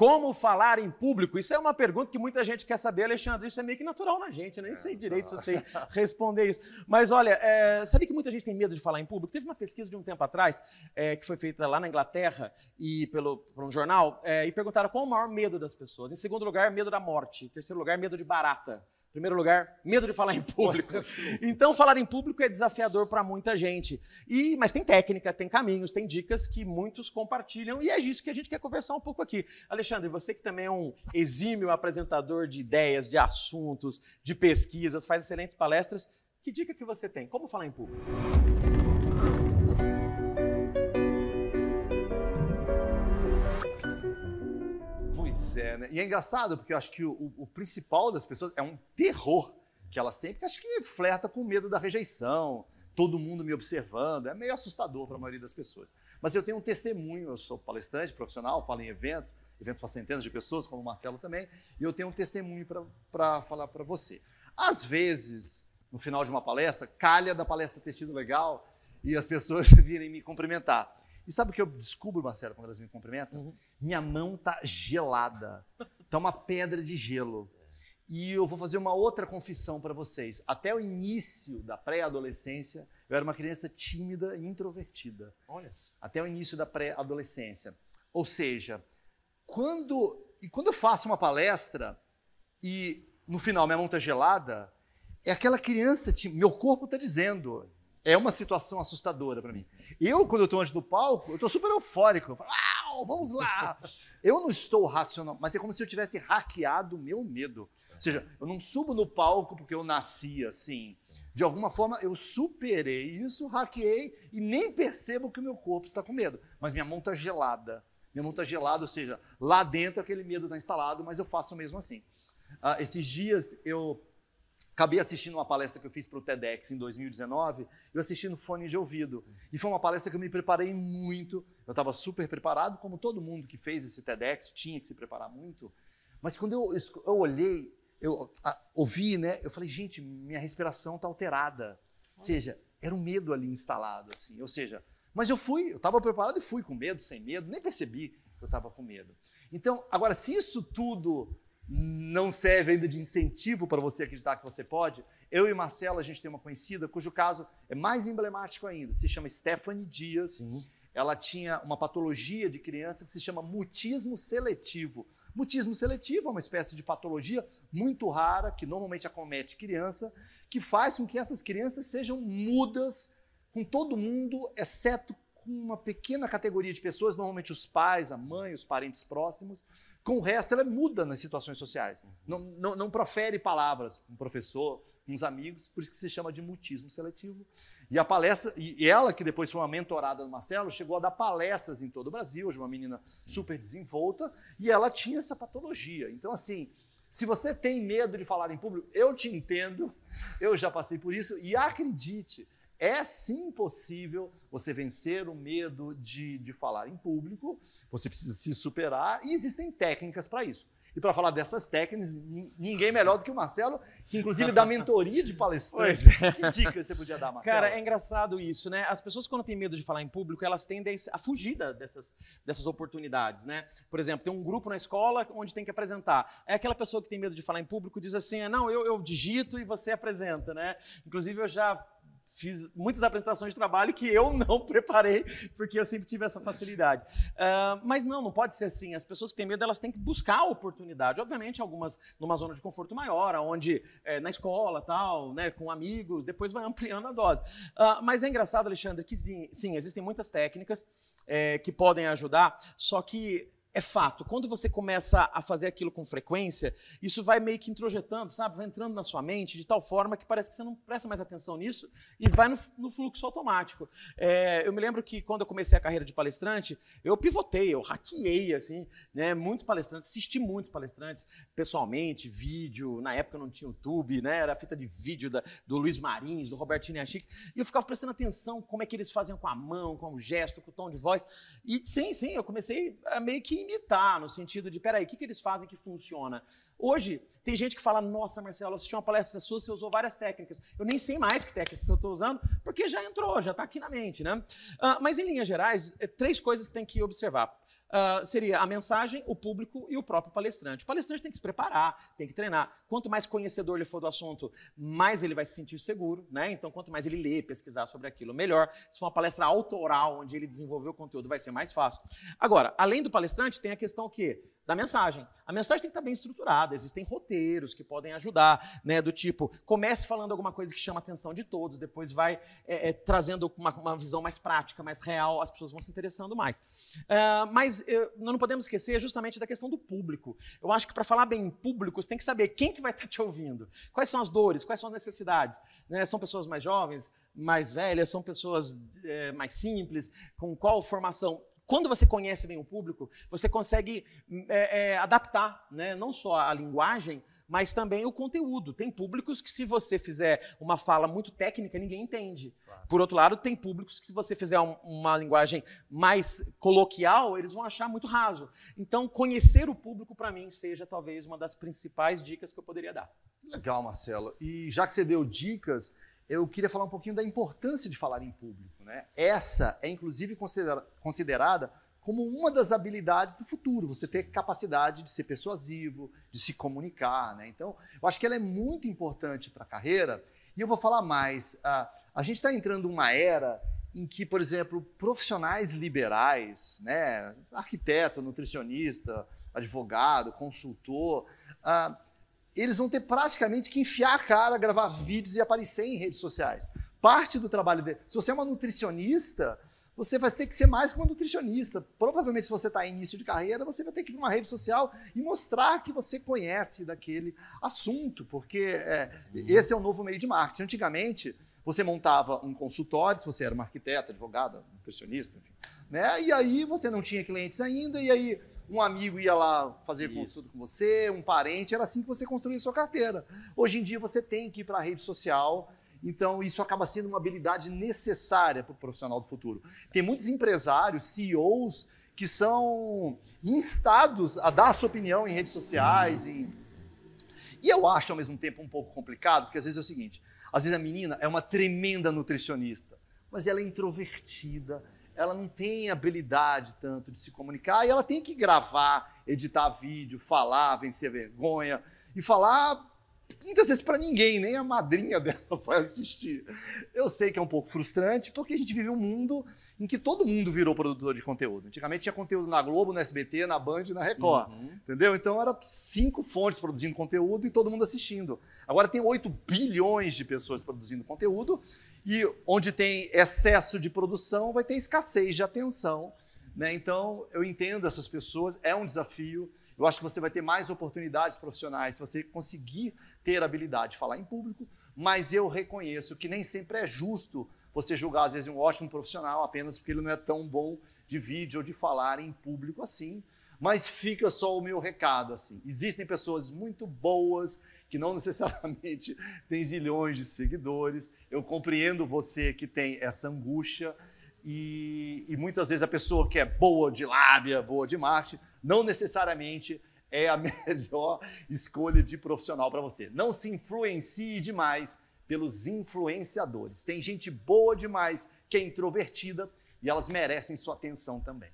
Como falar em público? Isso é uma pergunta que muita gente quer saber, Alexandre. Isso é meio que natural na gente, eu nem sei direito se eu sei responder isso. Mas olha, sabe que muita gente tem medo de falar em público? Teve uma pesquisa de um tempo atrás, que foi feita lá na Inglaterra e por um jornal, e perguntaram qual o maior medo das pessoas. Em segundo lugar, medo da morte. Em terceiro lugar, medo de barata. Em primeiro lugar, medo de falar em público. Então, falar em público é desafiador para muita gente. Mas tem técnica, tem caminhos, tem dicas que muitos compartilham e é disso que a gente quer conversar um pouco aqui. Alexandre, você que também é um exímio apresentador de ideias, de assuntos, de pesquisas, faz excelentes palestras, que dica que você tem? Como falar em público? Pois é, né? E é engraçado, porque eu acho que o principal das pessoas é um terror que elas têm, porque acho que flerta com medo da rejeição, todo mundo me observando, é meio assustador para a maioria das pessoas. Mas eu tenho um testemunho, eu sou palestrante profissional, falo em eventos para centenas de pessoas, como o Marcelo também, e eu tenho um testemunho para falar para você. Às vezes, no final de uma palestra, calha da palestra ter sido legal e as pessoas virem me cumprimentar. E sabe o que eu descubro, Marcelo, quando elas me cumprimentam? Minha mão tá gelada, tá uma pedra de gelo. E eu vou fazer uma outra confissão para vocês. Até o início da pré-adolescência, eu era uma criança tímida e introvertida. Olha. Até o início da pré-adolescência. Ou seja, quando eu faço uma palestra e no final minha mão tá gelada, é aquela criança, meu corpo está dizendo... É uma situação assustadora para mim. Quando eu estou antes do palco, eu estou super eufórico. Eu falo, vamos lá! Eu não estou racional, mas é como se eu tivesse hackeado o meu medo. Ou seja, eu não subo no palco porque eu nasci assim. De alguma forma, eu superei isso, hackeei e nem percebo que o meu corpo está com medo. Mas minha mão está gelada. Minha mão está gelada, ou seja, lá dentro aquele medo está instalado, mas eu faço mesmo assim. Esses dias eu... acabei assistindo uma palestra que eu fiz para o TEDx em 2019, eu assisti no fone de ouvido. E foi uma palestra que eu me preparei muito, eu estava super preparado, como todo mundo que fez esse TEDx tinha que se preparar muito. Mas quando eu olhei, eu ouvi, né, eu falei, gente, minha respiração está alterada. Ou seja, era um medo ali instalado, assim. Ou seja, mas eu estava preparado e fui com medo, sem medo, nem percebi que eu estava com medo. Então, agora, se isso tudo... não serve ainda de incentivo para você acreditar que você pode. Eu e Marcela, a gente tem uma conhecida cujo caso é mais emblemático ainda. Se chama Stephanie Dias. Sim. Ela tinha uma patologia de criança que se chama mutismo seletivo. Mutismo seletivo é uma espécie de patologia muito rara que normalmente acomete criança, que faz com que essas crianças sejam mudas com todo mundo, exceto com uma pequena categoria de pessoas, normalmente os pais, a mãe, os parentes próximos. Com o resto, ela é muda nas situações sociais. Não profere palavras com o professor, com os amigos, por isso que se chama de mutismo seletivo. E a palestra, e ela, que depois foi uma mentorada do Marcelo, chegou a dar palestras em todo o Brasil, hoje uma menina super desenvolta, e ela tinha essa patologia. Então, assim, se você tem medo de falar em público, eu te entendo, eu já passei por isso, e acredite, é sim possível você vencer o medo de falar em público, você precisa se superar e existem técnicas para isso. E para falar dessas técnicas, ninguém melhor do que o Marcelo, que inclusive dá mentoria de palestrante. Que dica você podia dar, Marcelo? Cara, é engraçado isso, né? As pessoas quando têm medo de falar em público, elas tendem a fugir dessas oportunidades, né? Por exemplo, tem um grupo na escola onde tem que apresentar. É aquela pessoa que tem medo de falar em público diz assim, não, eu digito e você apresenta, né? Inclusive eu já... fiz muitas apresentações de trabalho que eu não preparei, porque eu sempre tive essa facilidade. Mas não pode ser assim. As pessoas que têm medo, elas têm que buscar a oportunidade. Obviamente, algumas numa zona de conforto maior, onde na escola, tal, né, com amigos, depois vai ampliando a dose. Mas é engraçado, Alexandre, que sim, existem muitas técnicas que podem ajudar, só que é fato, quando você começa a fazer aquilo com frequência, isso vai meio que introjetando, sabe? Vai entrando na sua mente de tal forma que parece que você não presta mais atenção nisso e vai no fluxo automático. Eu me lembro que quando eu comecei a carreira de palestrante, eu pivotei, eu hackeei, assim, né? Muitos palestrantes, assisti muitos palestrantes, pessoalmente, vídeo, na época não tinha YouTube, né? Era fita de vídeo do Luiz Marins, do Roberto Chiniachique, e eu ficava prestando atenção como é que eles faziam com a mão, com o gesto, com o tom de voz, e sim, eu comecei a meio que imitar, no sentido de, peraí, o que eles fazem que funciona? Hoje, tem gente que fala, nossa, Marcelo, eu assisti uma palestra sua, você usou várias técnicas. Eu nem sei mais que técnica que eu estou usando, porque já entrou, já está aqui na mente, né? Mas, em linhas gerais, 3 coisas que tem que observar. seria a mensagem, o público e o próprio palestrante. O palestrante tem que se preparar, tem que treinar. Quanto mais conhecedor ele for do assunto, mais ele vai se sentir seguro, né? Então, quanto mais ele ler, pesquisar sobre aquilo, melhor. Se for uma palestra autoral, onde ele desenvolveu o conteúdo, vai ser mais fácil. Agora, além do palestrante, tem a questão o quê? Da mensagem. A mensagem tem que estar bem estruturada, existem roteiros que podem ajudar, né, do tipo, comece falando alguma coisa que chama a atenção de todos, depois vai trazendo uma visão mais prática, mais real, as pessoas vão se interessando mais. Mas nós não podemos esquecer justamente da questão do público. Eu acho que para falar bem em público, você tem que saber quem que vai estar te ouvindo, quais são as dores, quais são as necessidades. Né? São pessoas mais jovens, mais velhas, são pessoas mais simples, com qual formação. Quando você conhece bem o público, você consegue adaptar, né, não só a linguagem, mas também o conteúdo. Tem públicos que, se você fizer uma fala muito técnica, ninguém entende. Claro. Por outro lado, tem públicos que, se você fizer uma linguagem mais coloquial, eles vão achar muito raso. Então, conhecer o público, para mim, seja talvez uma das principais dicas que eu poderia dar. Legal, Marcelo. E já que você deu dicas, eu queria falar um pouquinho da importância de falar em público, né? Essa é, inclusive, considerada como uma das habilidades do futuro, você ter capacidade de ser persuasivo, de se comunicar, né? Então, eu acho que ela é muito importante para a carreira. E eu vou falar mais. A gente está entrando numa era em que, por exemplo, profissionais liberais, né? Arquiteto, nutricionista, advogado, consultor, eles vão ter praticamente que enfiar a cara, gravar vídeos e aparecer em redes sociais. Parte do trabalho dele. Se você é uma nutricionista, você vai ter que ser mais que uma nutricionista. Provavelmente, se você está em início de carreira, você vai ter que ir para uma rede social e mostrar que você conhece daquele assunto, porque esse é o novo meio de marketing. Antigamente, você montava um consultório, se você era uma arquiteta, advogada, nutricionista, enfim, né? E aí você não tinha clientes ainda, e aí um amigo ia lá fazer consulta com você, um parente, era assim que você construía sua carteira. Hoje em dia você tem que ir para a rede social, então isso acaba sendo uma habilidade necessária para o profissional do futuro. Tem muitos empresários, CEOs, que são instados a dar a sua opinião em redes sociais, E eu acho, ao mesmo tempo, um pouco complicado, porque às vezes é o seguinte, às vezes a menina é uma tremenda nutricionista, mas ela é introvertida, ela não tem habilidade tanto de se comunicar, e ela tem que gravar, editar vídeo, falar, vencer a vergonha, e falar muitas vezes para ninguém, nem a madrinha dela vai assistir. Eu sei que é um pouco frustrante, porque a gente vive um mundo em que todo mundo virou produtor de conteúdo. Antigamente tinha conteúdo na Globo, no SBT, na Band e na Record. Entendeu? Então era 5 fontes produzindo conteúdo e todo mundo assistindo. Agora tem 8 bilhões de pessoas produzindo conteúdo, e onde tem excesso de produção vai ter escassez de atenção, né? Então eu entendo essas pessoas, é um desafio. Eu acho que você vai ter mais oportunidades profissionais se você conseguir ter a habilidade de falar em público, mas eu reconheço que nem sempre é justo você julgar, às vezes, um ótimo profissional apenas porque ele não é tão bom de vídeo ou de falar em público assim. Mas fica só o meu recado, assim. Existem pessoas muito boas que não necessariamente têm zilhões de seguidores. Eu compreendo você que tem essa angústia, e muitas vezes a pessoa que é boa de lábia, boa de marketing, não necessariamente é a melhor escolha de profissional para você. Não se influencie demais pelos influenciadores. Tem gente boa demais que é introvertida e elas merecem sua atenção também.